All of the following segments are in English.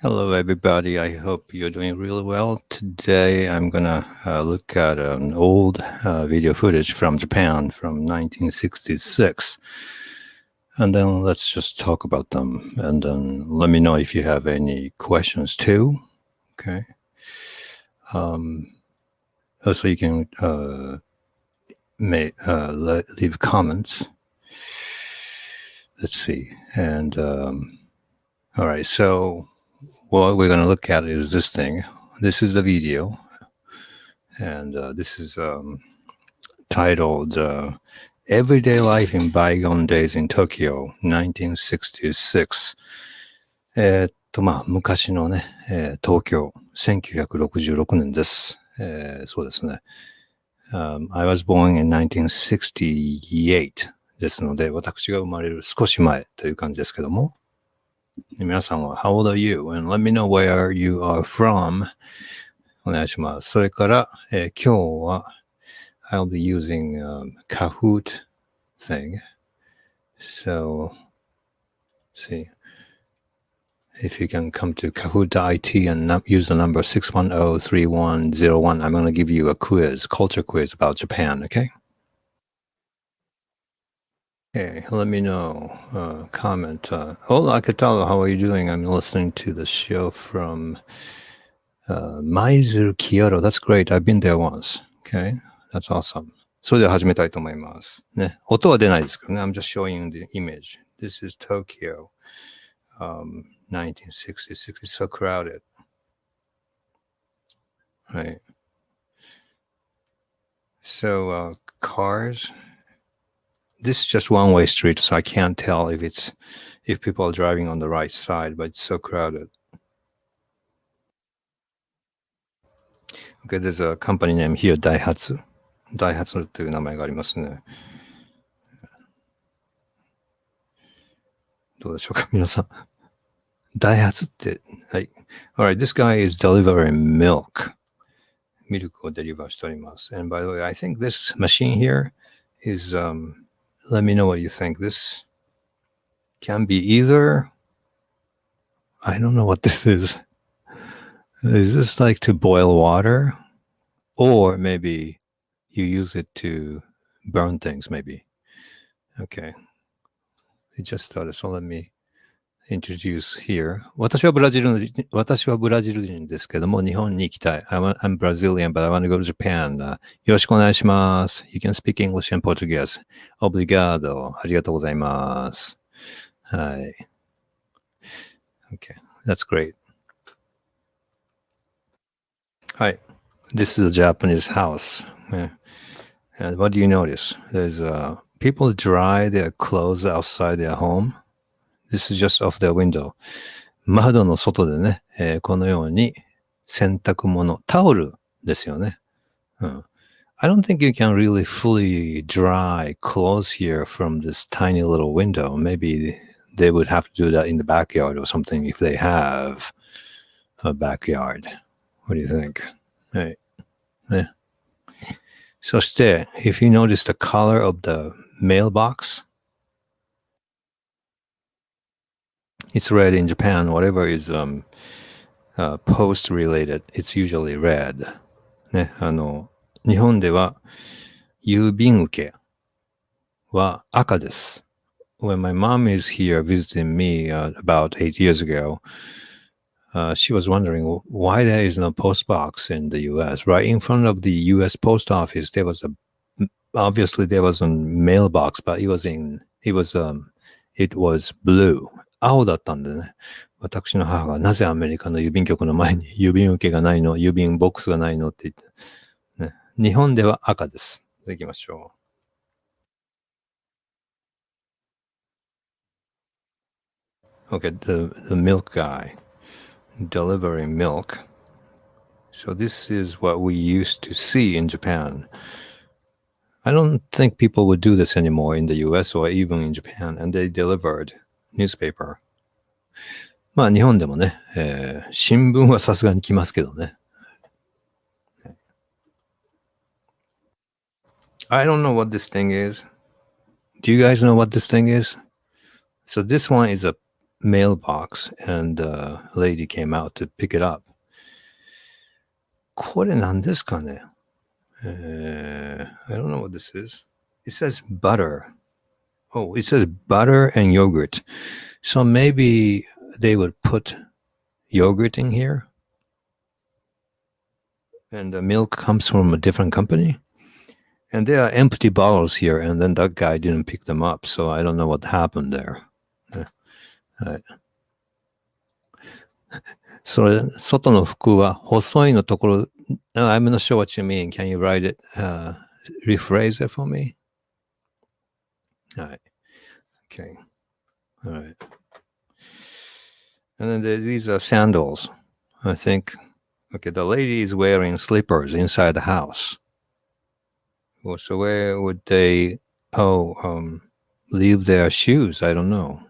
Hello, everybody. I hope you're doing really well. Today, I'm going to look at an old video footage from Japan from 1966. And then let's just talk about them. And then let me know if you have any questions too. Okay. Also, you can leave comments. Let's see. And all right. So what we're going to look at is this thing. This is the video. And this is titled Everyday Life in Bygone Days in Tokyo, 1966。昔のね、東京、1966年です。そうですね。I was born in 1968ですので、私が生まれる少し前という感じですけども、皆さんは How old are you? And let me know where you are from. お願いします。それから、今日はI'll be using Kahoot thing. So, see if you can come to Kahoot.it and use the number 610-3101. I'm going to give you a quiz, culture quiz about Japan, okay? Okay, let me know. Comment. Hola, ¿qué tal? How are you doing? I'm listening to the show from Maizuru Kyoto. That's great. I've been there once. Okay, that's awesome. それでは始めたいと思います。ね、音は出ないですけどね。I'm just showing the image. This is Tokyo, 1966. It's so crowded. はい。So, cars. This is just one-way street, so I can't tell if people are driving on the right side, but it's so crowded. Okay, there's a company name here, Daihatsu. ダイハツという名前がありますね。どうでしょうか、皆さん。ダイハツって、はい。Alright, this guy is delivering milk. ミルクをデリバーしております。And by the way, I think this machine here is, let me know what you think. This can be either, I don't know what this is. Is this like to boil water? Or maybe you use it to burn things, maybe. Okay. It just started, so let me introduce here. 私はブラジル人ですけども、日本に行きたい。I'm Brazilian, but I want to go to Japan. よろしくお願いします。You can speak English and Portuguese. Obrigado. ありがとうございます。はい。Okay, that's great. はい。This is a Japanese house. And what do you notice? There's people dry their clothes outside their home. This is just off their window. 窓の外でね、このように洗濯物、タオルですよね。I don't think you can really fully dry clothes here from this tiny little window. Maybe they would have to do that in the backyard or something if they have a backyard. What do you think? はい。ね。そして、if you notice the color of the mailbox, it's red in Japan. Whatever is post related, it's usually red. ね、日本では郵便受けは赤です。When my mom is here visiting me about 8 years ago, she was wondering why there is no post box in the U.S. Right in front of the U.S. post office, obviously there was a mailbox, but it was blue. 青だったんでね。私の母がなぜアメリカの郵便局の前に郵便受けがないの、郵便ボックスがないのって言って、ね、日本では赤です。行きましょう。Okay, the milk guy delivering milk. So this is what we used to see in Japan. I don't think people would do this anymore in the US or even in Japan, and they delivered newspaper. まあ日本でもね、新聞はさすがに来ますけどね。I don't know what this thing is. Do you guys know what this thing is? So this one is a mailbox, and the lady came out to pick it up. これ何ですかね? I don't know what this is. It says butter. Oh, it says butter and yogurt. So maybe they would put yogurt in here, and the milk comes from a different company. And there are empty bottles here, and then that guy didn't pick them up, so I don't know what happened there. はい。それ、外の服は細いのところ、I'm not sure what you mean. Can you write it, rephrase it for me? はい。Okay. All right. And then these are sandals, I think. Okay, the lady is wearing slippers inside the house. Well, so where would they, leave their shoes? I don't know.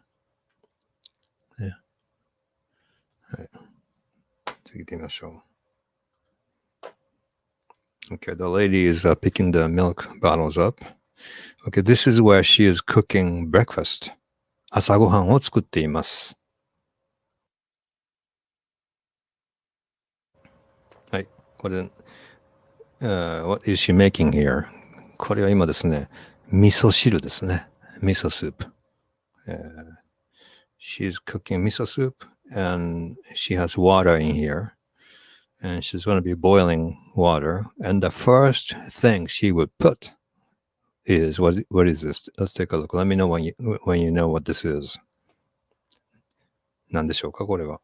Yeah. はい。次行ってみましょう。Okay, the lady is picking the milk bottles up. Okay, this is where she is cooking breakfast. 朝ごはんを作っています。はい、これ、what is she making here? これは今ですね、味噌汁ですね。Miso Soup. She's cooking miso soup, and she has water in here. And she's going to be boiling water. And the first thing she would put is, what is this? Let's take a look. Let me know when you know what this is. 何でしょうか、これは。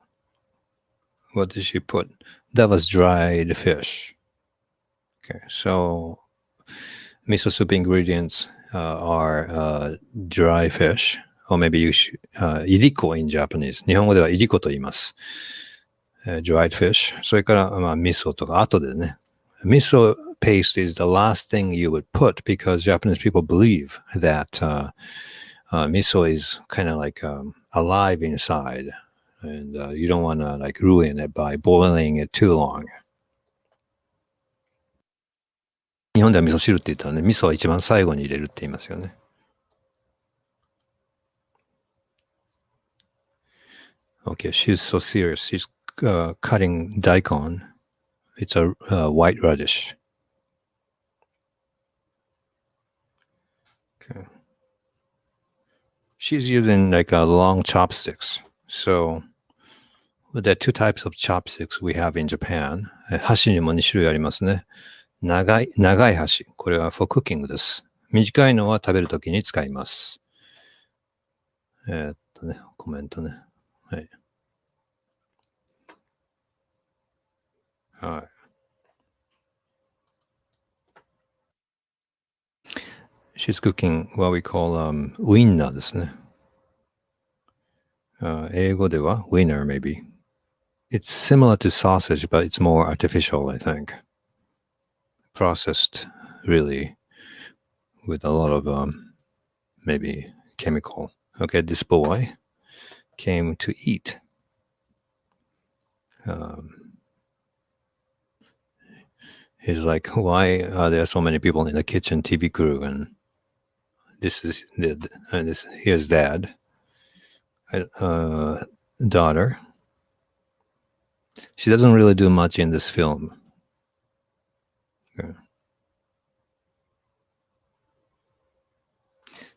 What did she put? That was dried fish. Okay, so miso soup ingredients are dry fish, or maybe you should, いりこ in Japanese. 日本語ではいりこと言います。dried fish. それから、味噌とか後でね。Miso paste is the last thing you would put because Japanese people believe that miso is kind of like alive inside, and you don't want to like ruin it by boiling it too long. 日本では味噌汁って言ったらね、味噌は一番最後に入れるって言いますよね。Okay, she's so serious. She's cutting daikon. It's a white radish. Okay. She's using like long chopsticks. So there are two types of chopsticks we have in Japan. 箸にも2種類ありますね。長い箸。これは for cooking です。短いのは食べるときに使います。コメントね。はい。はい。She's cooking what we call winner ですね。英語では winner maybe. It's similar to sausage, but it's more artificial, I think. Processed really with a lot of maybe chemical. Okay, this boy came to eat. He's like, why are there so many people in the kitchen, TV crew, and this is here's dad, daughter. She doesn't really do much in this film.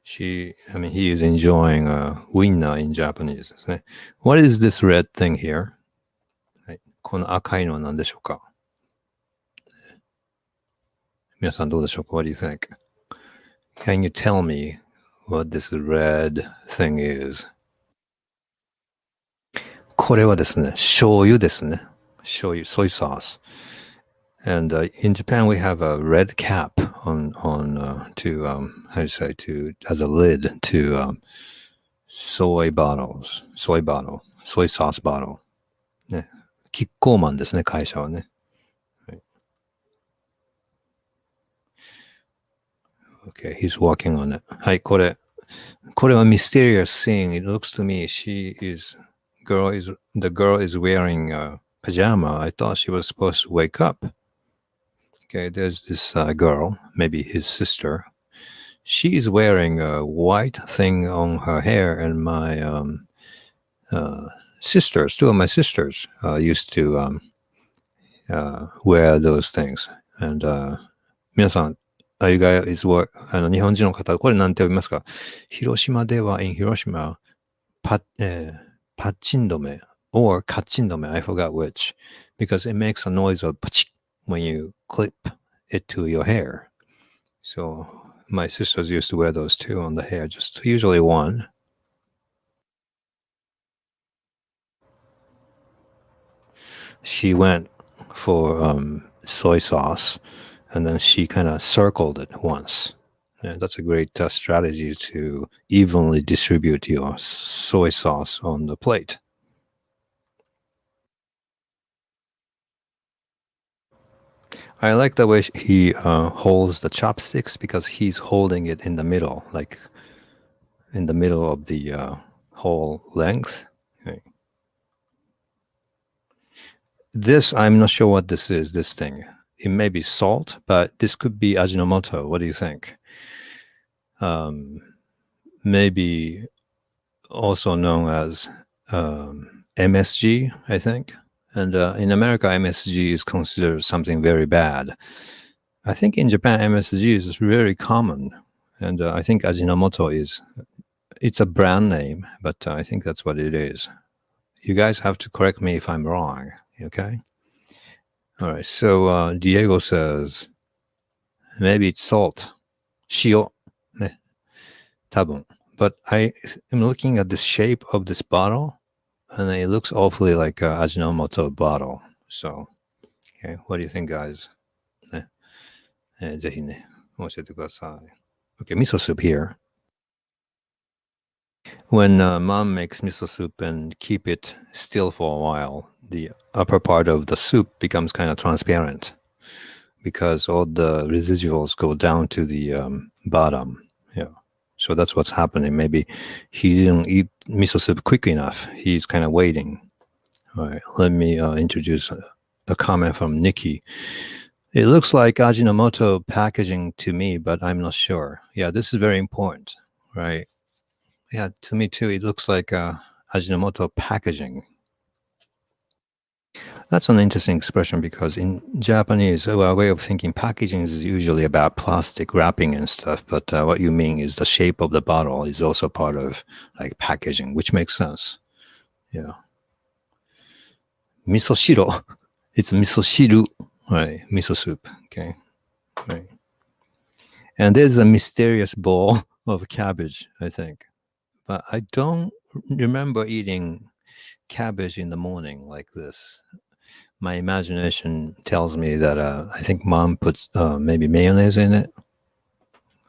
He is enjoying winner in Japanese ですね。What is this red thing here? はい、この赤いのは何でしょうか？皆さんどうでしょうか？ What do you think? Can you tell me what this red thing is? これはですね、醤油ですね。醤油、soy sauce. And in Japan, we have a red cap on to how do you say, to as a lid to soy sauce bottle. ね、キッコーマンですね、会社はね。はい、Okay, he's walking on it. はい、これは mysterious thing. It looks to me the girl is wearing a pajama. I thought she was supposed to wake up. Okay, there's this girl, maybe his sister. She's wearing a white thing on her hair, and my sisters, two of my sisters, used to wear those things. And 皆さん、you guys is what 日本人の方、これ何て呼びますか？広島では in Hiroshima パッチン止め or カッチン止め I forgot which because it makes a noise of パチッ when you clip it to your hair. So my sisters used to wear those too on the hair, just usually one. She went for soy sauce and then she kind of circled it once. And that's a great strategy to evenly distribute your soy sauce on the plate. I like the way he holds the chopsticks because he's holding it in the middle, like in the middle of the whole length. Okay. This, I'm not sure what this is, this thing. It may be salt, but this could be Ajinomoto. What do you think? Maybe also known as MSG, I think. And in America, MSG is considered something very bad. I think in Japan, MSG is very common. And I think Ajinomoto it's a brand name, but I think that's what it is. You guys have to correct me if I'm wrong, okay? All right, so Diego says, maybe it's salt. 塩. ね, 多分. But I am looking at the shape of this bottle, and it looks awfully like a Ajinomoto bottle. So, okay, what do you think, guys? ね, ぜひね、教えてください. Okay, miso soup here. When mom makes miso soup and keep it still for a while, the upper part of the soup becomes kind of transparent because all the residuals go down to the bottom. Yeah. So that's what's happening. Maybe he didn't eat miso soup quick enough. He's kind of waiting. All right. Let me introduce a comment from Nikki. It looks like Ajinomoto packaging to me, but I'm not sure. Yeah, this is very important, right? Yeah, to me too. It looks like Ajinomoto packaging. That's an interesting expression because in Japanese, our way of thinking packaging is usually about plastic wrapping and stuff. But what you mean is the shape of the bottle is also part of like packaging, which makes sense. Yeah. Miso shiro. It's miso shiru, right? Miso soup. Okay. Right. And there's a mysterious bowl of cabbage, I think. But I don't remember eating cabbage in the morning like this. My imagination tells me that I think mom puts maybe mayonnaise in it.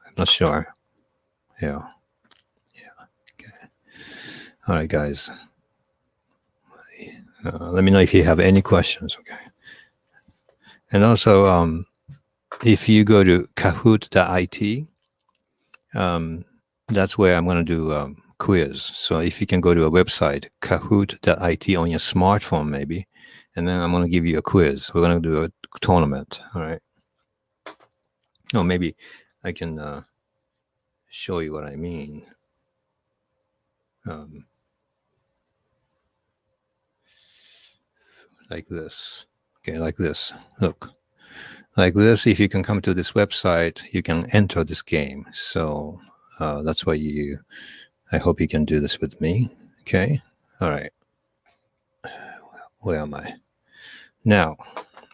I'm not sure. Yeah. Yeah. Okay. All right, guys. Let me know if you have any questions. Okay. And also, if you go to Kahoot.it, that's where I'm going to do quiz. So if you can go to a website, Kahoot.it on your smartphone, maybe, and then I'm going to give you a quiz. We're going to do a tournament. All right. Oh, maybe I can show you what I mean. Like this. Okay, like this. Look. Like this, if you can come to this website, you can enter this game. So that's why I hope you can do this with me. Okay. All right. Where am I? Now,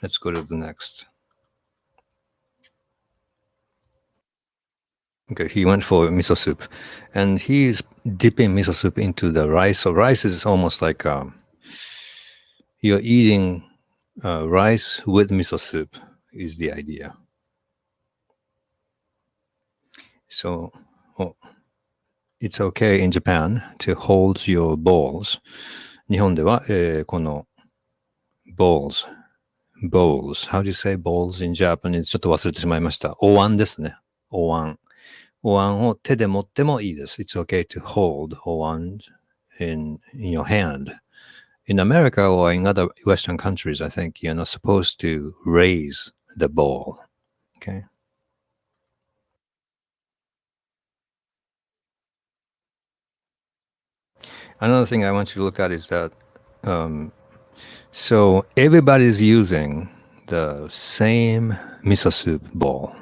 let's go to the next. Okay, he went for miso soup. And he's dipping miso soup into the rice. So rice is almost like you're eating rice with miso soup is the idea. So it's okay in Japan to hold your balls. 日本では、この bowls. How do you say bowls in Japanese? ちょっと忘れてしまいました。お椀ですね。お椀。お椀を手で持ってもいいです。It's okay to hold お椀 in your hand. In America or in other Western countries, I think you're not supposed to raise the bowl. Okay. Another thing I want you to look at is that so everybody's using the same miso soup bowl.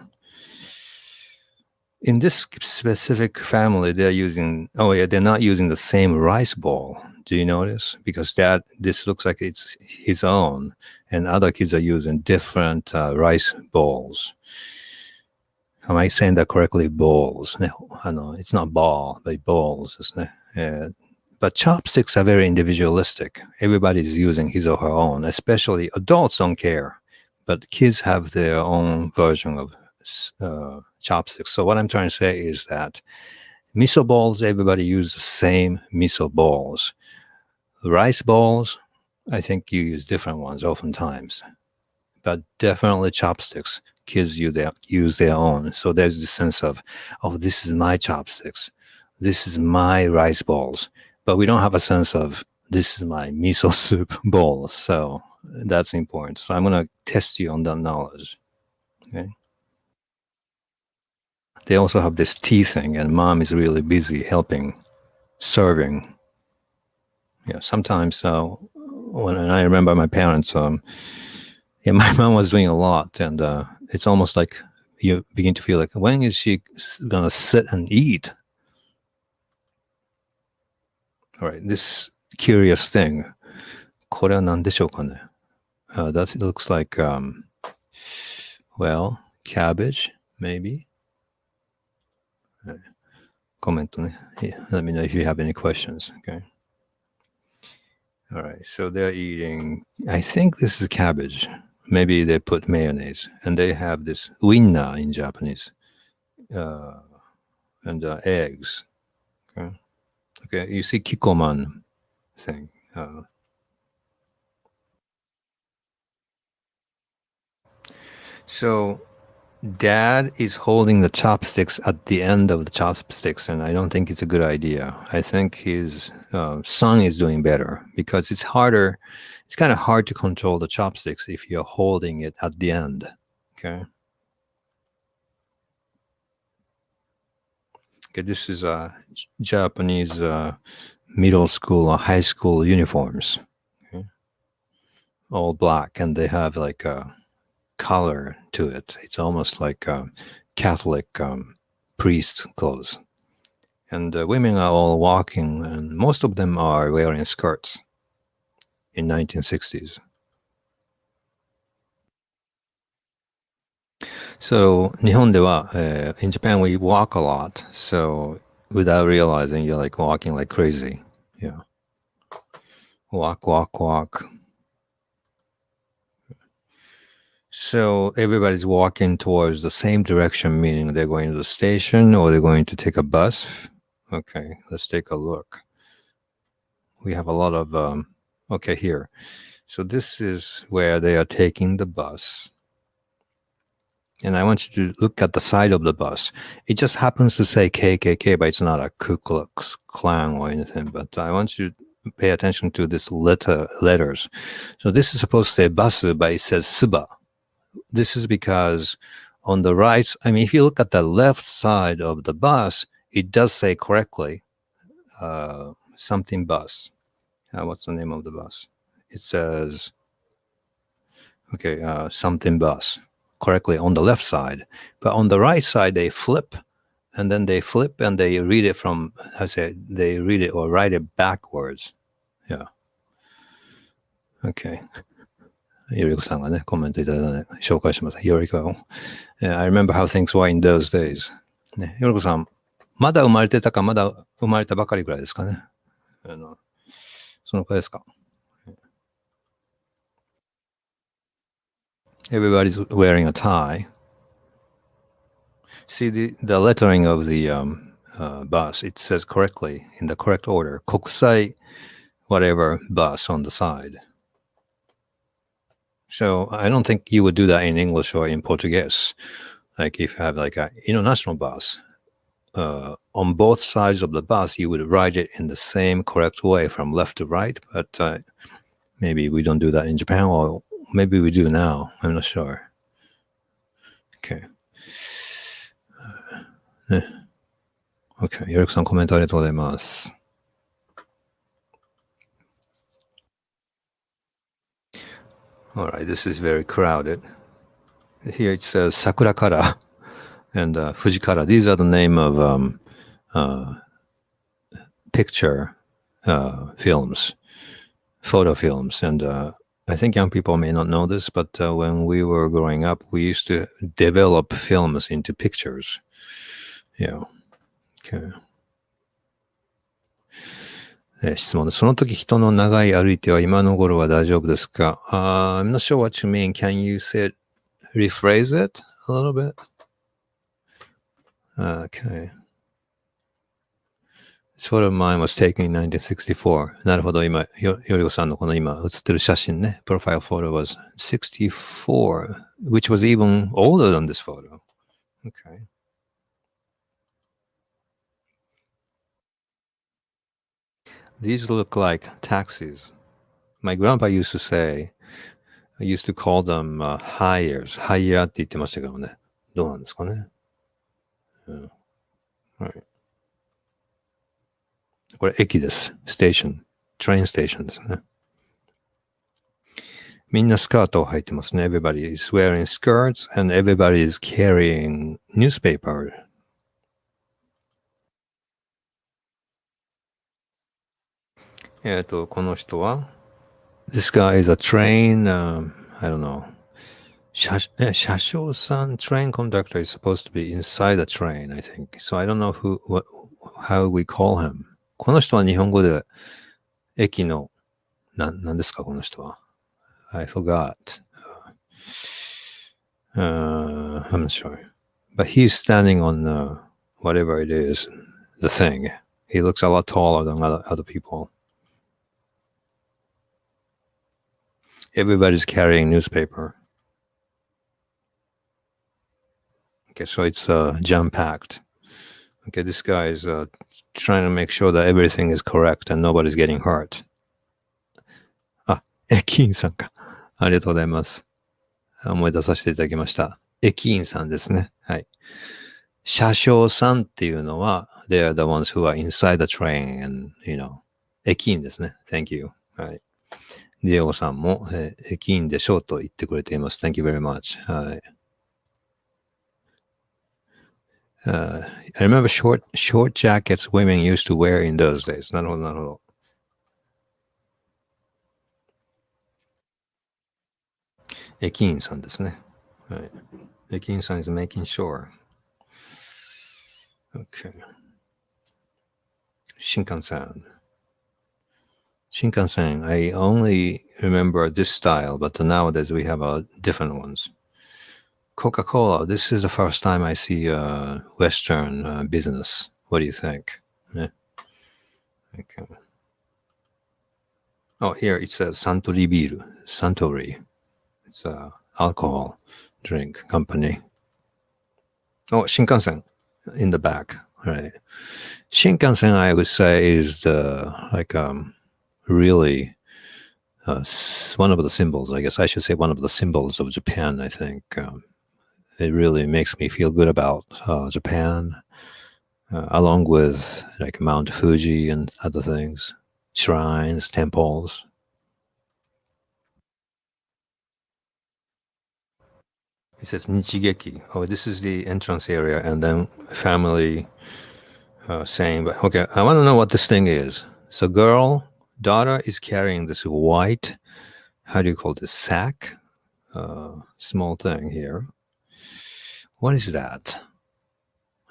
In this specific family, they're not using the same rice bowl. Do you notice? Because this looks like it's his own, and other kids are using different rice bowls. Am I saying that correctly? Bowls. It's not ball, but bowls. But chopsticks are very individualistic. Everybody's using his or her own, especially adults don't care. But kids have their own version of chopsticks. So what I'm trying to say is that miso bowls, everybody uses the same miso bowls. Rice bowls, I think you use different ones oftentimes. But definitely chopsticks, kids use their own. So there's this sense of, oh, this is my chopsticks. This is my rice bowls. But we don't have a sense of, this is my miso soup bowl. So that's important. So I'm going to test you on that knowledge. Okay. They also have this tea thing, and mom is really busy helping, serving. Yeah, sometimes when I remember my parents, my mom was doing a lot, and it's almost like you begin to feel like, when is she gonna sit and eat? All right, this curious thing. これは何でしょうかね? That looks like, well, cabbage, maybe. Comment on it. Yeah, let me know if you have any questions. Okay. All right. So they're eating, I think this is cabbage. Maybe they put mayonnaise, and they have this winna in Japanese, and eggs. Okay. Okay. You see kikoman thing. So dad is holding the chopsticks at the end of the chopsticks, and I don't think it's a good idea. I think his son is doing better, because it's harder. It's kind of hard to control the chopsticks if you're holding it at the end. Okay. Okay. This is Japanese middle school or high school uniforms. Okay. All black, and they have like a color to it. It's almost like Catholic priest clothes. And women are all walking, and most of them are wearing skirts in 1960s. So, 日本では, in Japan, we walk a lot. So, without realizing, you're like walking like crazy. Yeah. Walk, walk, walk. So everybody's walking towards the same direction, meaning they're going to the station or they're going to take a bus. Okay, let's take a look. We have a lot of, okay, here. So this is where they are taking the bus. And I want you to look at the side of the bus. It just happens to say KKK, but it's not a Ku Klux Klan or anything. But I want you to pay attention to this letters. So this is supposed to say basu, but it says suba. This is because on the right, I mean, if you look at the left side of the bus, it does say correctly something bus. What's the name of the bus? It says, okay, something bus, correctly on the left side. But on the right side, they flip, and then they flip and they read it from, they read it or write it backwards. Yeah. Okay. よりこさんがね、コメントいただいたので紹介します。よりこ、I remember how things were in those days. ね、よりこさん、まだ生まれてたか、まだ生まれたばかりぐらいですかね。そのくらいですか。Everybody's wearing a tie. See the lettering of the bus. It says correctly, in the correct order. 国際 whatever bus on the side. So I don't think you would do that in English or in Portuguese. Like if you have like an international bus, on both sides of the bus, you would write it in the same correct way from left to right. But maybe we don't do that in Japan, or maybe we do now. I'm not sure. Okay. Okay. よりこさんコメントありがとうございます。All right, this is very crowded. Here it says Sakura Kara and Fujikara. These are the name of picture films, photo films. And I think young people may not know this, but when we were growing up, we used to develop films into pictures. Yeah. Okay. 質問です。その時人の長い歩いては今の頃は大丈夫ですか？ I'm not sure what you mean. Can you rephrase it a little bit? Okay. This photo of mine was taken in 1964. なるほど、今、よりこさんのこの今写ってる写真ね。Profile photo was 64, which was even older than this photo. Okay. These look like taxis. My grandpa used to say, I used to call them hires. Hire って言ってましたけどね。どうなんですかね。はい。これ駅です。Station. Train station ですね。みんなスカートを履いてますね。Everybody is wearing skirts and everybody is carrying newspaper. この人は This guy is a train, I don't know. 車掌さん train conductor is supposed to be inside the train, I think. So I don't know how we call him. この人は日本語で駅の何ですかこの人は I forgot. I'm not sure. But he's standing on whatever it is, the thing. He looks a lot taller than other people. Everybody's carrying newspaper. Okay, so it's jam-packed. Okay, this guy is trying to make sure that everything is correct and nobody's getting hurt. あ、駅員さんか。ありがとうございます。思い出させていただきました。駅員さんですね。はい。車掌さんっていうのは、they are the ones who are inside the train and, you know, 駅員ですね。Thank you. はい。ディエゴさんも、駅員でしょうと言ってくれています。Thank you very much. はい。I remember short jackets women used to wear in those days. なるほど、なるほど。駅員さんですね。はい。駅員さん is making sure. Okay. 新幹線。Shinkansen, I only remember this style, but nowadays we have different ones. Coca-Cola, this is the first time I see Western business. What do you think? Yeah. Okay. Oh, here it says Suntory Biru. Suntory. It's a alcohol drink company. Oh, Shinkansen in the back. Right. Shinkansen, I would say, is the really one of the symbols, I guess I should say one of the symbols of Japan, I think. It really makes me feel good about Japan, along with like Mount Fuji and other things, shrines, temples. It says Nichigeki. Oh, this is the entrance area, and then family saying, but okay, I want to know what this thing is. So daughter is carrying this white, how do you call this, sack? Small thing here. What is that?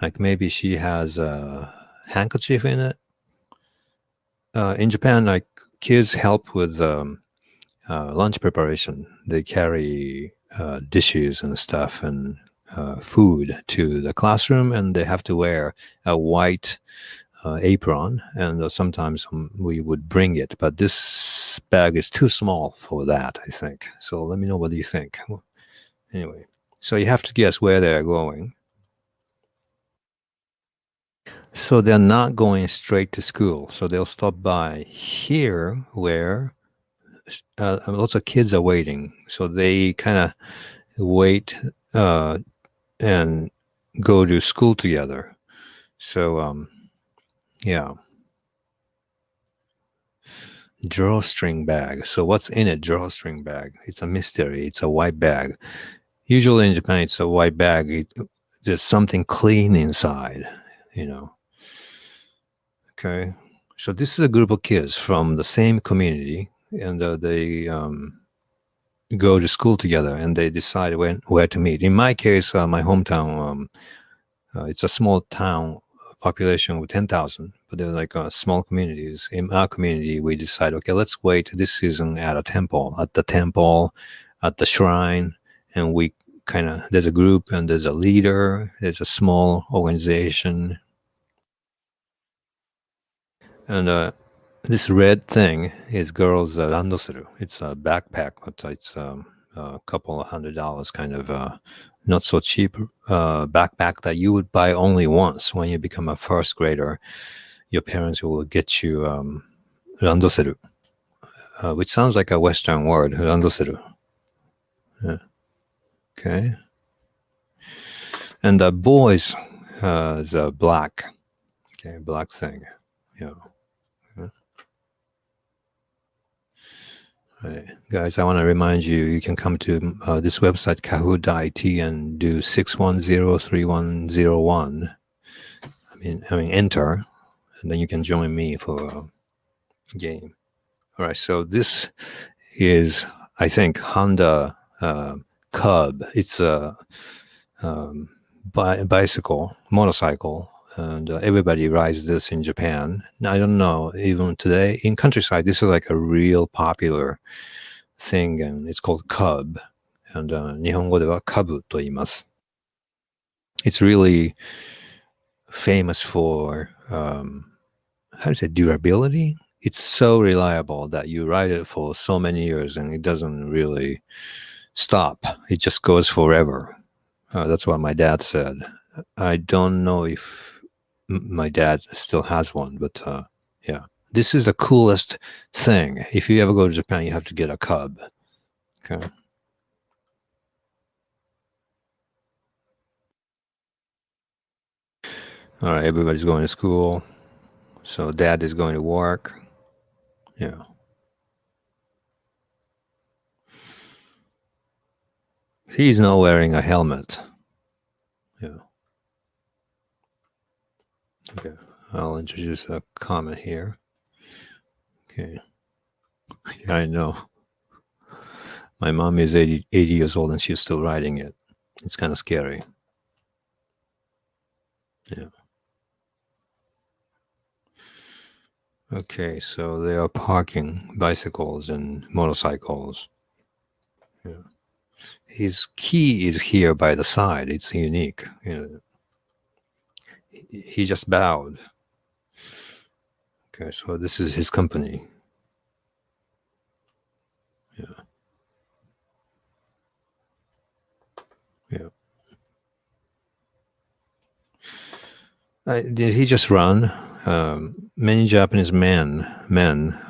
Like maybe she has a handkerchief in it. In Japan, like kids help with lunch preparation. They carry dishes and stuff and food to the classroom, and they have to wear a white apron. And sometimes we would bring it, but this bag is too small for that, I think. So let me know what you think. Anyway, so you have to guess where they're going. So they're not going straight to school. So they'll stop by here where lots of kids are waiting. So they kind of wait and go to school together. So, yeah. Drawstring bag. So what's in a drawstring bag? It's a mystery. It's a white bag. Usually in Japan, it's a white bag. There's something clean inside, you know. Okay. So this is a group of kids from the same community, and they go to school together, and they decide where to meet. In my case, my hometown, it's a small town, population with 10,000, but they're like small communities. In our community, we decide, okay, let's wait this season at the temple, at the shrine, and we there's a group and there's a leader, there's a small organization, and this red thing is girls' randosuru. It's a backpack, but it's a couple of $100, kind of not so cheap backpack that you would buy only once. When you become a first grader, your parents will get you randoseru, which sounds like a Western word, randoseru. Yeah. Okay. And the boys is a black, okay, black thing. Yeah. Right. Guys, I want to remind you, you can come to this website, Kahoot.it, and do 6103101. I mean, enter, and then you can join me for a game. All right, so this is, I think, Honda Cub. It's a motorcycle, and everybody rides this in Japan. I don't know, even today in countryside, this is like a real popular thing, and it's called Cub. And 日本語では株と言います。It's really famous for how to say durability. It's so reliable that you ride it for so many years and it doesn't really stop. It just goes forever. That's what my dad said. I don't know if my dad still has one, but yeah. This is the coolest thing. If you ever go to Japan, you have to get a Cub. Okay. All right, everybody's going to school. So dad is going to work. Yeah. He's not wearing a helmet. Yeah. Okay. I'll introduce a comment here. Okay. Yeah, I know. My mom is 80 years old and she's still riding it. It's kind of scary. Yeah. Okay, so they are parking bicycles and motorcycles. Yeah. His key is here by the side. It's unique. You know, he just bowed. Okay, so this is his company. Yeah. Yeah. Did he just run? Many Japanese men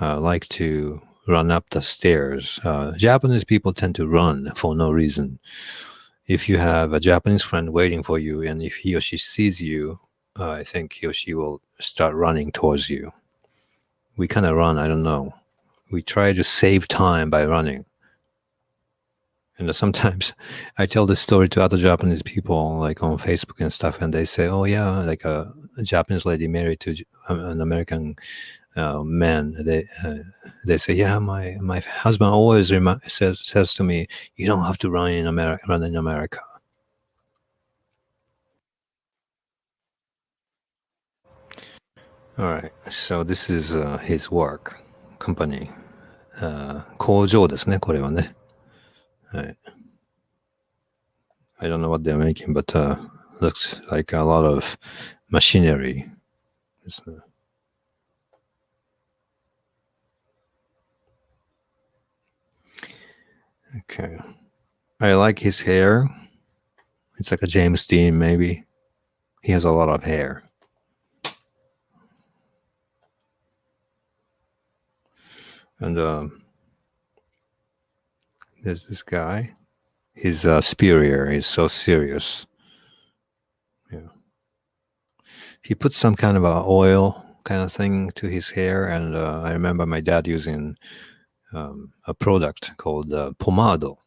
like to run up the stairs. Japanese people tend to run for no reason. If you have a Japanese friend waiting for you, and if he or she sees you, I think he or she will start running towards you. We kind of run, I don't know. We try to save time by running. And sometimes I tell this story to other Japanese people, like on Facebook and stuff, and they say, "Oh yeah, like a Japanese lady married to an American man." They say, "Yeah, my husband always says to me, you don't have to run in America." All right, so this is his work company. 工場ですね、これはね。はい。I don't know what they're making, but looks like a lot of machinery. Okay. I like his hair. It's like a James Dean, maybe. He has a lot of hair. And there's this guy. His superior is so serious. Yeah. He puts some kind of oil kind of thing to his hair, and I remember my dad using a product called pomado,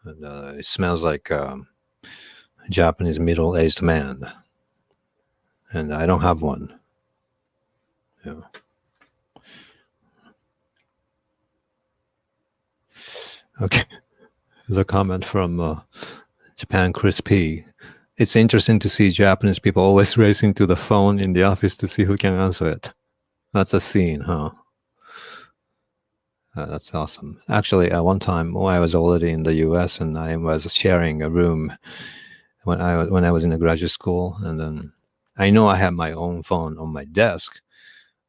and it smells like a Japanese middle-aged man, and I don't have one. Yeah. Okay. There's a comment from Japan Chris P. It's interesting to see Japanese people always racing to the phone in the office to see who can answer it. That's a scene, huh? That's awesome. Actually, one time when I was already in the U.S. and I was sharing a room when I was in a graduate school, and then I know I had my own phone on my desk,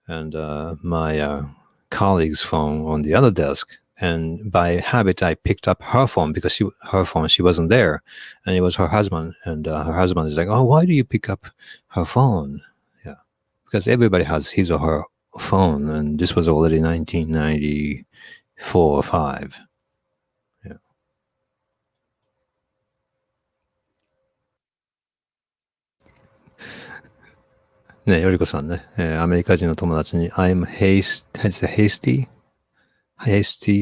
and my colleague's phone on the other desk. And by habit, I picked up her phone because she wasn't there, and it was her husband. And her husband is like, "Oh, why do you pick up her phone?" Yeah, because everybody has his or her phone, and this was already 1994 or 5. Yeah. ね、よりこさんね、アメリカ人の友達に I'm hasty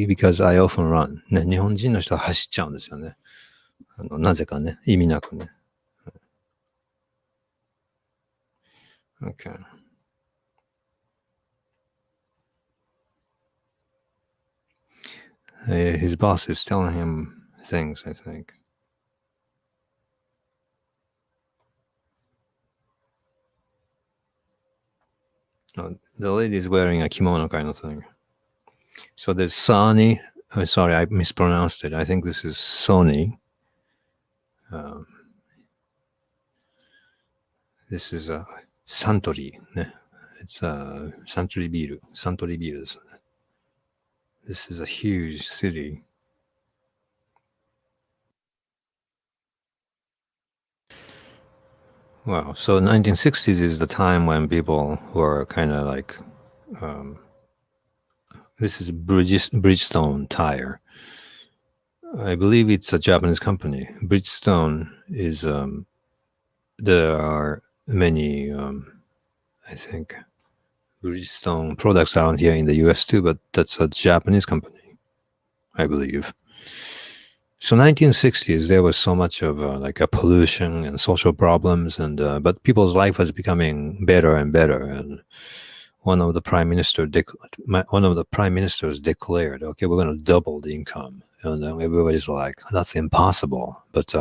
because I often run. ね、日本人の人は走っちゃうんですよね。なぜかね、意味なくね。Okay. His boss is telling him things, I think. Oh, the lady is wearing a kimono kind of thing. So there's Sony. Sorry, I mispronounced it. I think this is Sony. This is a Suntory. It's a Suntory Biru. Suntory Biru. This is a huge city. Wow. So 1960s is the time when people were kind of like, this is Bridgestone tire. I believe it's a Japanese company. Bridgestone is, there are many, I think, Bridgestone products around here in the US too, but that's a Japanese company, I believe. So 1960s, there was so much of like a pollution and social problems, and but people's life was becoming better and better. And one of the prime ministers declared, "Okay, we're going to double the income," and everybody's like, "That's impossible." But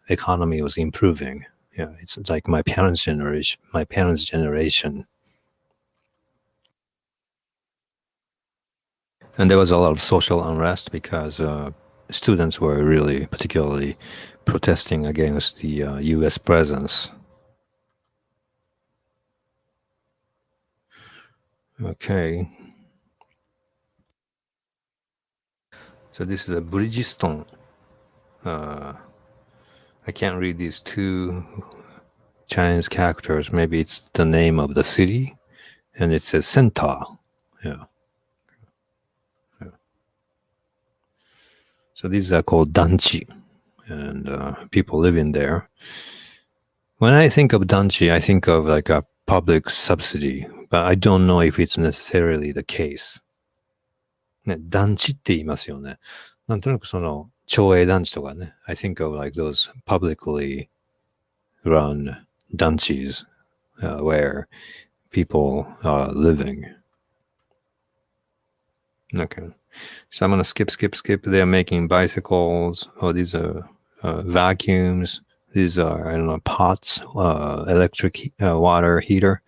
economy was improving. Yeah, it's like my parents' generation, and there was a lot of social unrest because students were really particularly protesting against the U.S. presence. Okay. So this is a Bridgestone. I can't read these two Chinese characters. Maybe it's the name of the city, and it says center. Yeah. So these are called danchi, and people live in there. When I think of danchi, I think of like a public subsidy, but I don't know if it's necessarily the case. ね、団地って言いますよね。なんとなくその、町営団地とかね。I think of like those publicly run danchis where people are living. Okay. So I'm going to skip. They're making bicycles. Oh, these are vacuums. These are, I don't know, pots, electric water heater.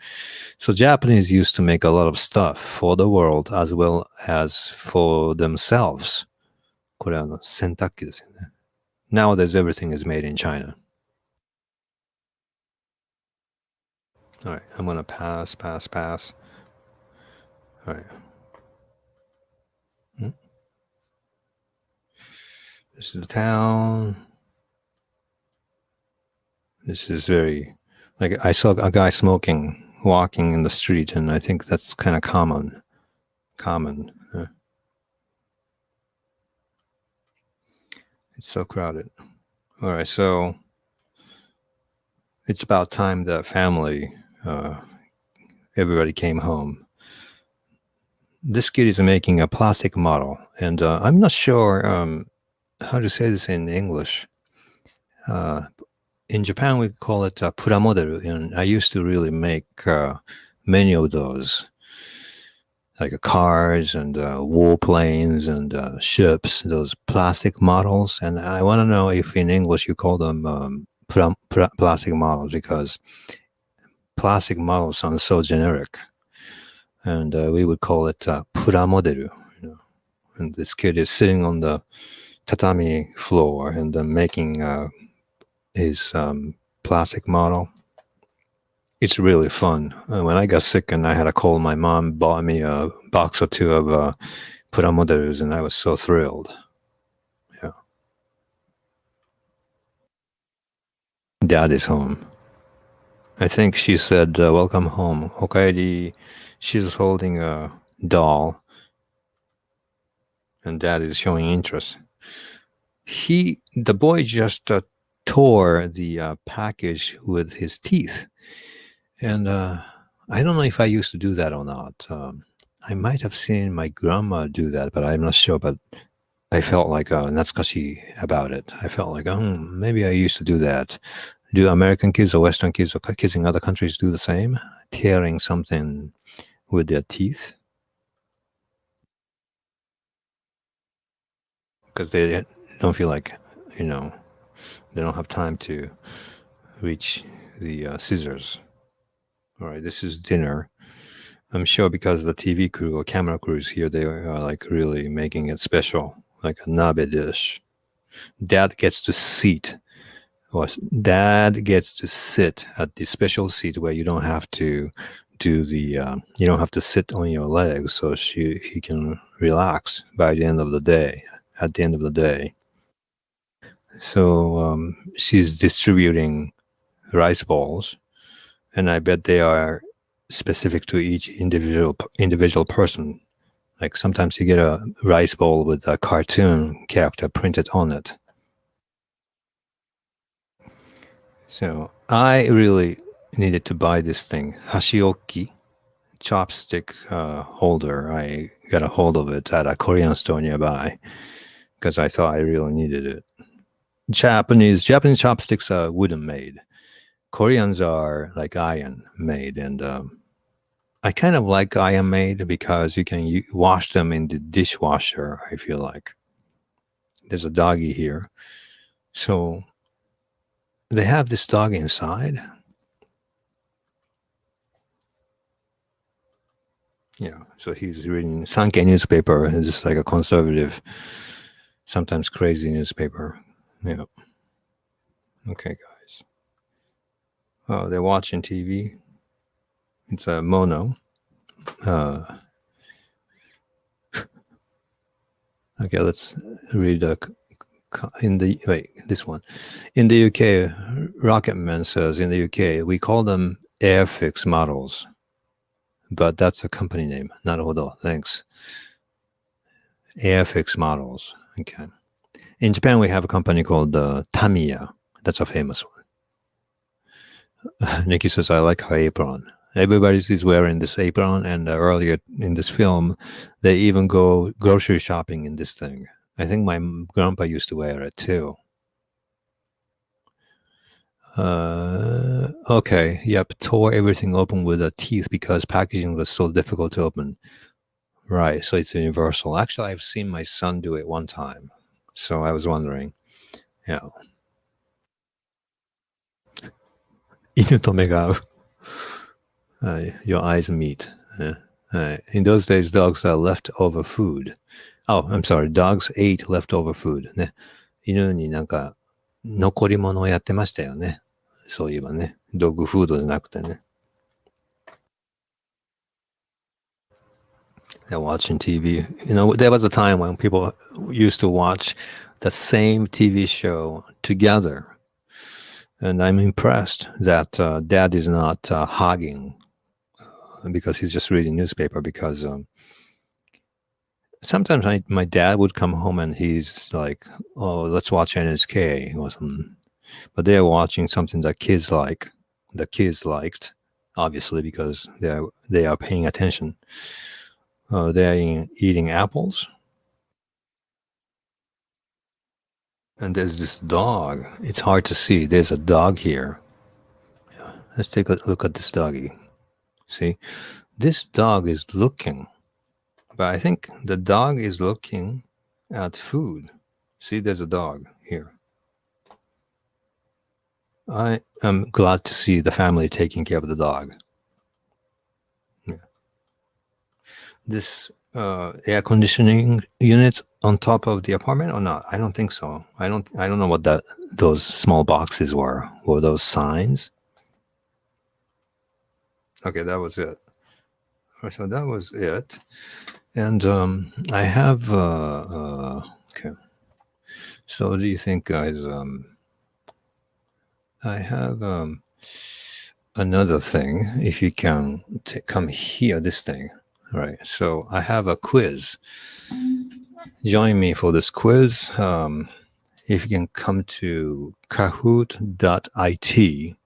So Japanese used to make a lot of stuff for the world as well as for themselves. これ洗濯機ですよね。Nowadays everything is made in China. All right, I'm gonna pass. All right. This is the town. This is very, like I saw a guy smoking, walking in the street, and I think that's kind of common. It's so crowded. All right, so it's about time the family everybody came home. This kid is making a plastic model, and I'm not sure how to say this in English. In Japan, we call it puramoderu, and I used to really make many of those, like cars and warplanes and ships, those plastic models. And I want to know if in English you call them plastic models, because plastic model sounds so generic. And we would call it puramoderu. And this kid is sitting on the tatami floor and making his plastic model. It's really fun. When I got sick and I had a cold, my mom bought me a box or two of puramoderus, and I was so thrilled. Yeah. Dad is home. I think she said, welcome home. Okaeri. She's holding a doll, and Dad is showing interest. The boy just tore the package with his teeth. And I don't know if I used to do that or not. I might have seen my grandma do that, but I'm not sure. But I felt like natsukashi about it. I felt like, maybe I used to do that. Do American kids or Western kids or kids in other countries do the same? Tearing something with their teeth? Because they don't feel like, they don't have time to reach the scissors. All right, this is dinner. I'm sure because the TV crew or camera crews here, they are like really making it special, like a nabe dish. Dad gets to sit at the special seat where you don't have to do you don't have to sit on your legs, so he can relax by the end of the day. At the end of the day, so she's distributing rice balls, and I bet they are specific to each individual person. Like sometimes you get a rice bowl with a cartoon character printed on it. So I really needed to buy this thing, hashioki chopstick holder. I got a hold of it at a Korean store nearby because I thought I really needed it. Japanese chopsticks are wooden made. Koreans are like iron made, and I kind of like iron made because you can wash them in the dishwasher. I feel like there's a doggy here, so they have this dog inside. Yeah, so he's reading Sankei newspaper. It's like a conservative, sometimes crazy newspaper. Yeah. Okay, guys. Oh, they're watching TV. It's a mono. Okay, let's read this one. In the UK, Rocketman says in the UK, we call them Airfix models. But that's a company name. Naruhodo. Thanks. Airfix models. Okay. In Japan, we have a company called Tamiya. That's a famous one. Nikki says, I like her apron. Everybody's wearing this apron, and earlier in this film, they even go grocery shopping in this thing. I think my grandpa used to wear it too. Okay, yep, tore everything open with the teeth because packaging was so difficult to open. Right, so it's universal. Actually, I've seen my son do it one time, so I was wondering. Yeah. 犬と目が合う。Your eyes meet. In those days, dogs are leftover food. Oh, I'm sorry. Dogs ate leftover food. ね。犬になんか残り物をやってましたよね。そういえばね。ドッグフードじゃなくてね。They're watching TV. There was a time when people used to watch the same TV show together. And I'm impressed that Dad is not hogging because he's just reading newspaper. Because sometimes my dad would come home and he's like, "Oh, let's watch NHK or something." But they're watching something that kids like. The kids liked, obviously, because they are paying attention. They're eating apples. And there's this dog. It's hard to see. There's a dog here. Yeah. Let's take a look at this doggy. See, this dog is looking, but I think the dog is looking at food. See, there's a dog here. I am glad to see the family taking care of the dog. Yeah. This air conditioning units on top of the apartment or not? I don't think so. I don't know what those small boxes were. Were those signs? Okay, that was it. So that was it. And I have okay. So what do you think, guys? I have another thing. If you can come here, this thing. All right. So I have a quiz. Join me for this quiz. If you can come to kahoot.it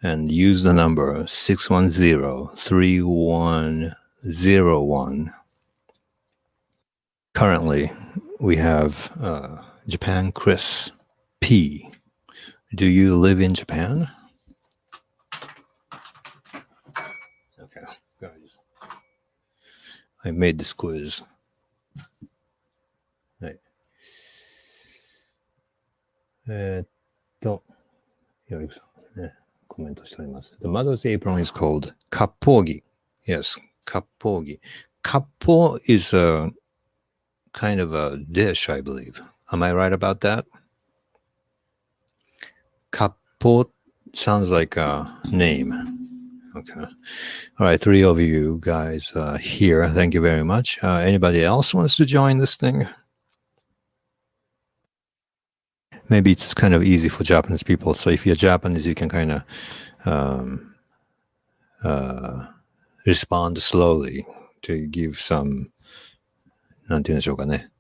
and use the number 610-3101. Currently, we have Japan Chris P. Do you live in Japan? Okay, guys. I made this quiz. はい。よりくさんね、コメントしております。The mother's apron is called 割烹着. Yes, 割烹着. 割烹 is a kind of a dish, I believe. Am I right about that? 割烹 sounds like a name. Okay. All right, 3 of you guys here. Thank you very much. Anybody else wants to join this thing? Maybe it's kind of easy for Japanese people. So if you're Japanese, you can kind of respond slowly to give some なんて言うんでしょうかね。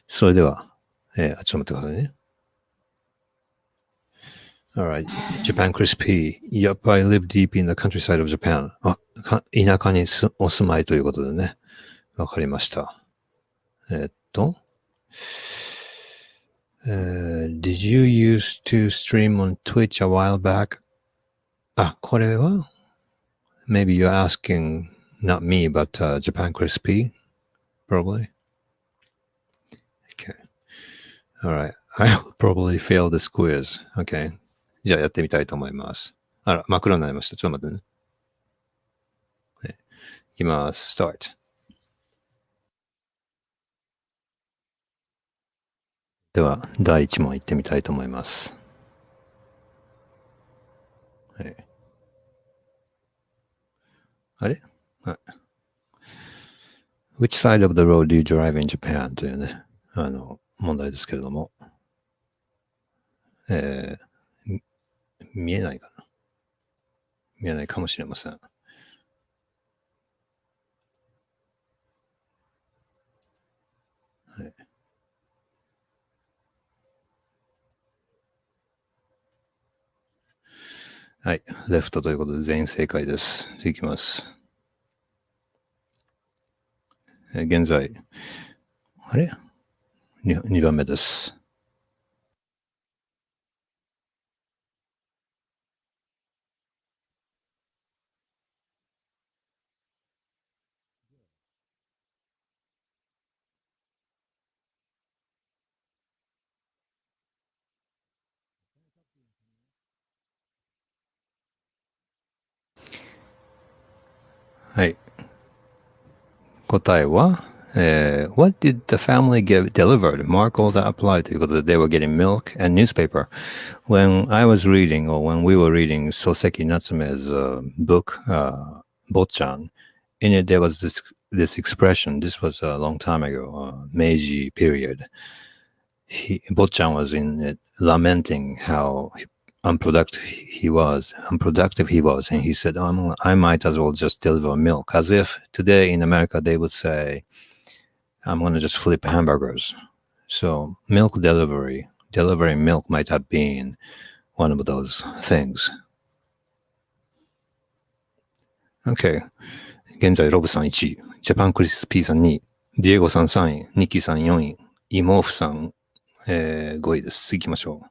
それでは、ちょっと待ってくださいね。Alright, Japan Crispy. Yep, I live deep in the countryside of Japan. 田舎にお住まいということでね。わかりました。Did you used to stream on Twitch a while back? これは Maybe you're asking not me, but Japan Crispy, probably. Okay. All right. I'll probably fail this quiz. Okay. じゃあやってみたいと思います。真っ黒になりました。ちょっと待ってね。はい。いきます。Start. では、第1問いってみたいと思います。はい。あれ？はい。Which side of the road do you drive in Japan? というね、問題ですけれども。見えないかな。見えないかもしれません。はい。はい。レフトということで全員正解です。いきます。現在、あれ 2番目です。はい。答えは、What did the family get delivered? Mark all that apply ということで、they were getting milk and newspaper. When I was reading, or when we were reading Soseki Natsume's book, Bochan, in it there was this expression. This was a long time ago, Meiji period. Bochan was in it lamenting how unproductive he was, and he said, I might as well just deliver milk, as if today in America they would say, I'm going to just flip hamburgers. So delivering milk might have been one of those things. OK。現在、ロブさん1位、ジャパンクリスピーさん2位、ディエゴさん3位、ニッキーさん4位、イモーフさん、5位です。次行きましょう。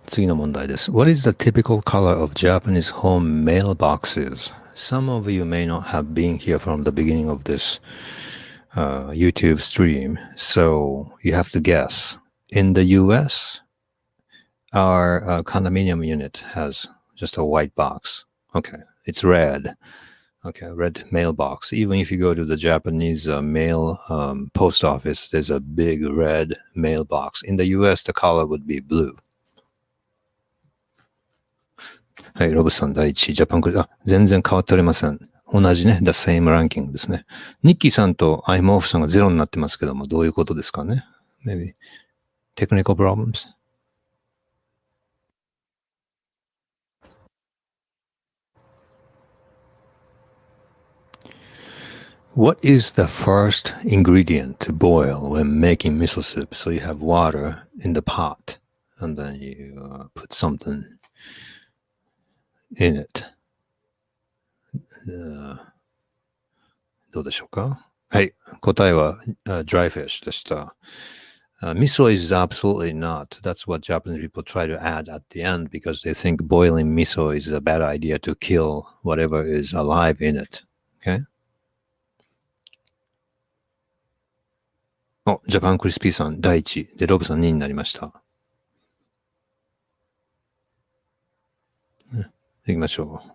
次の問題です。What is the typical color of Japanese home mailboxes? Some of you may not have been here from the beginning of this YouTube stream, so you have to guess. In the US, our condominium unit has just a white box. Okay, it's red. Okay, red mailbox. Even if you go to the Japanese mail post office, there's a big red mailbox. In the US, the color would be blue. はい、ロブさん第一位、ジャパンクリ、全然変わっておりません。同じね、The same ranking ですね。ニッキーさんとアイモーフさんがゼロになってますけども、どういうことですかね ?Maybe technical problems? What is the first ingredient to boil when making miso soup? So you have water in the pot, and then you put something in it. どうでしょうか？はい、答えは、dry fish でした。miso is absolutely not. That's what Japanese people try to add at the end because they think boiling miso is a bad idea to kill whatever is alive in it. Okay? お、ジャパンクリスピーさん第一で、ロブさん2位になりました。行きましょう。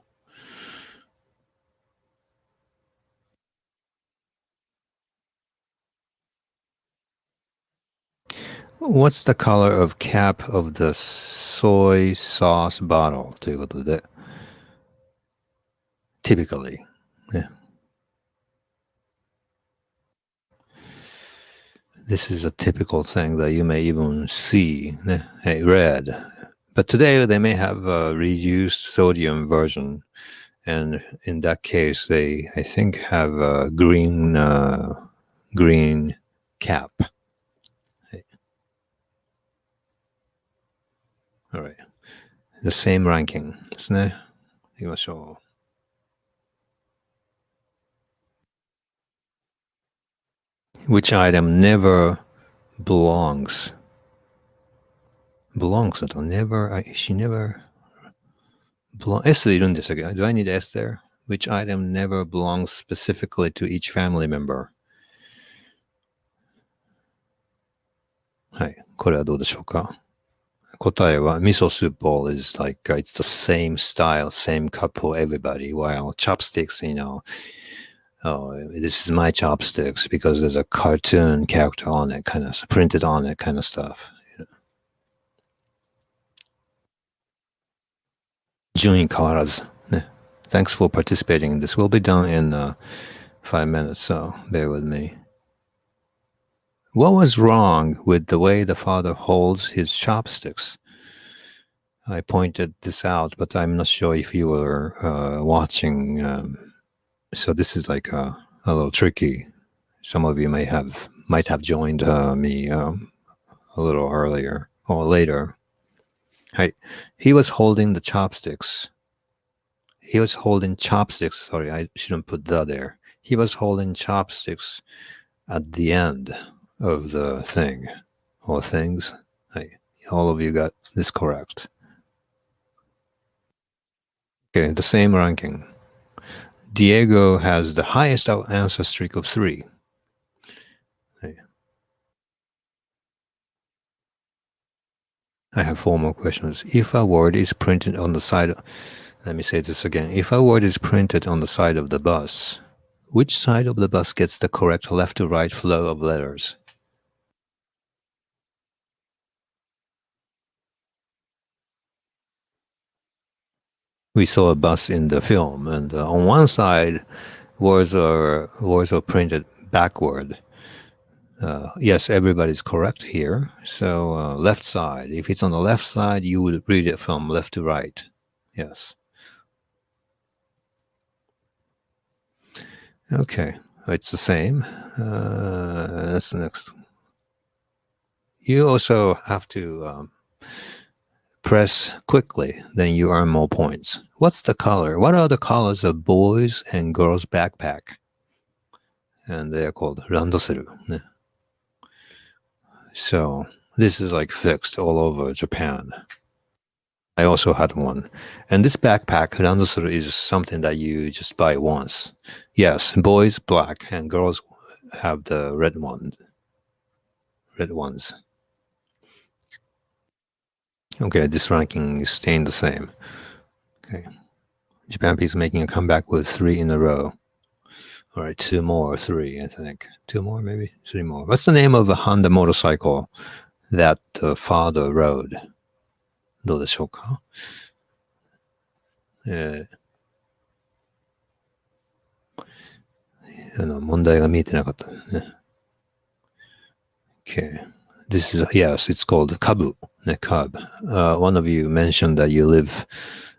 What's the color of cap of the soy sauce bottle? ということで、typically、ね。This is a typical thing that you may even see, né? Hey, red. But today they may have a reduced sodium version. And in that case, they, I think, have a green cap. Hey. All right. The same ranking ですね。行きましょう。Which item never belongs? Belongs だと never, she never S いるんでしたっけ Do I need S there? Which item never belongs specifically to each family member? はい。これはどうでしょうか？答えは Miso soup bowl is like it's the same style, same cup for everybody, while chopsticks, oh, this is my chopsticks because there's a cartoon character on it, kind of printed on it, kind of stuff. 順位変わらず。ね。Thanks for participating. This will be done in 5 minutes, so bear with me. What was wrong with the way the father holds his chopsticks? I pointed this out, but I'm not sure if you were watching. So this is like a little tricky. Some of you might have joined me a little earlier or later. Hey, he was holding the chopsticks. He was holding chopsticks. Sorry, I shouldn't put the there. He was holding chopsticks at the end of the thing or things. Hey, all of you got this correct. Okay, the same ranking. Diego has the highest answer streak of 3. Hey. I have 4 more questions. If a word is printed on the side, let me say this again. If a word is printed on the side of the bus, which side of the bus gets the correct left to right flow of letters? We saw a bus in the film, and on one side, words are printed backward. Yes, everybody's correct here. So left side. If it's on the left side, you would read it from left to right. Yes. Okay, it's the same. That's the next. You also have to press quickly, then you earn more points. What's the color? What are the colors of boys and girls' backpack? And they are called randosuru. So this is like fixed all over Japan. I also had one. And this backpack, randosuru, is something that you just buy once. Yes, boys black and girls have the red ones. Okay, this ranking is staying the same. Okay. Japan Peace making a comeback with 3 in a row. All right, 2 more, 3, I think. 2 more, maybe 3 more. What's the name of a Honda motorcycle that the father rode? どうでしょうか？問題が見えてなかったね。Okay. This is, yes, it's called Kabu. Cub. One of you mentioned that you live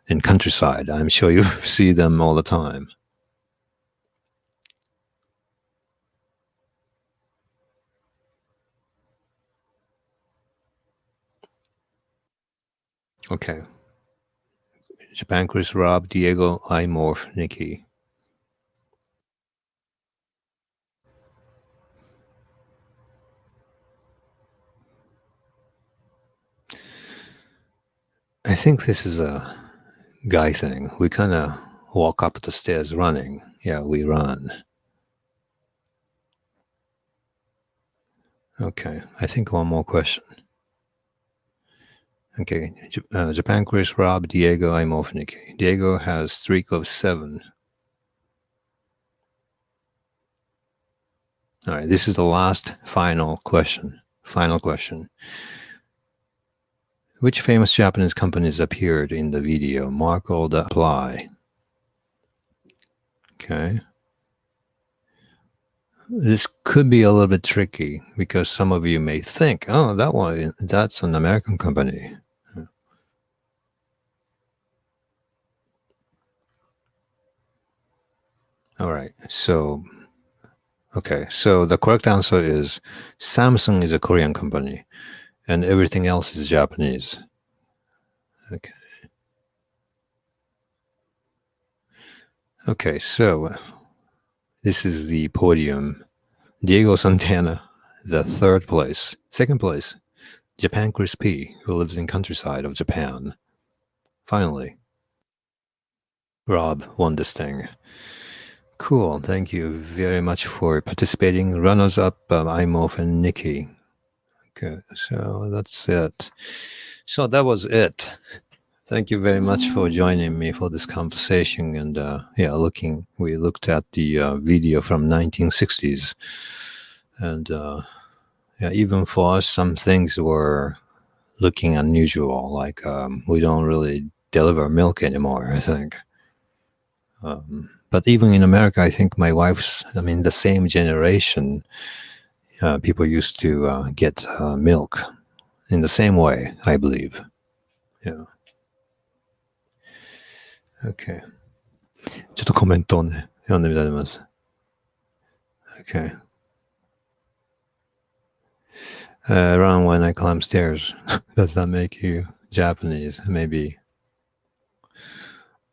in countryside. I'm sure you see them all the time. Okay. Japan Chris, Rob, Diego, iMorph, Nikki. I think this is a guy thing. We kind of walk up the stairs running. Yeah, we run. Okay, I think one more question. Okay, Japan Chris, Rob, Diego, iMorph, Nikki. Diego has streak of 7. All right, this is the last final question. Which famous Japanese companies appeared in the video? Mark or the apply. Okay. This could be a little bit tricky because some of you may think, oh, that's an American company. All right. So the correct answer is Samsung is a Korean company and everything else is Japanese. Okay. Okay, so this is the podium. Diego Santana, the 3rd place. 2nd place, Japan Chris P, who lives in countryside of Japan. Finally, Rob won this thing. Cool. Thank you very much for participating. Runners up, iMorph and Nikki. Okay, so that's it. So that was it. Thank you very much for joining me for this conversation. And we looked at the video from 1960s. And even for us, some things were looking unusual. Like we don't really deliver milk anymore, I think. But even in America, I think the same generation, people used to get milk in the same way, I believe. Yeah. Okay. ちょっとコメントをね、読んでみたいと思います。Okay. Run when I climb stairs. Does that make you Japanese? Maybe.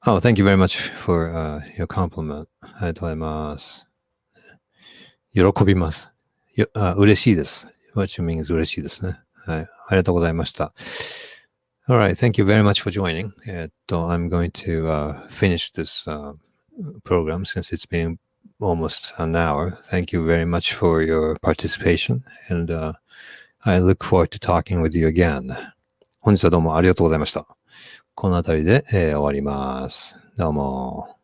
Oh, thank you very much for your compliment. ありがとうございます。喜びます。嬉しいです。What you mean is 嬉しいですね。はい。ありがとうございました。All right. Thank you very much for joining. I'm going to finish this program since it's been almost an hour. Thank you very much for your participation. And I look forward to talking with you again. 本日はどうもありがとうございました。この辺りで、終わります。どうも。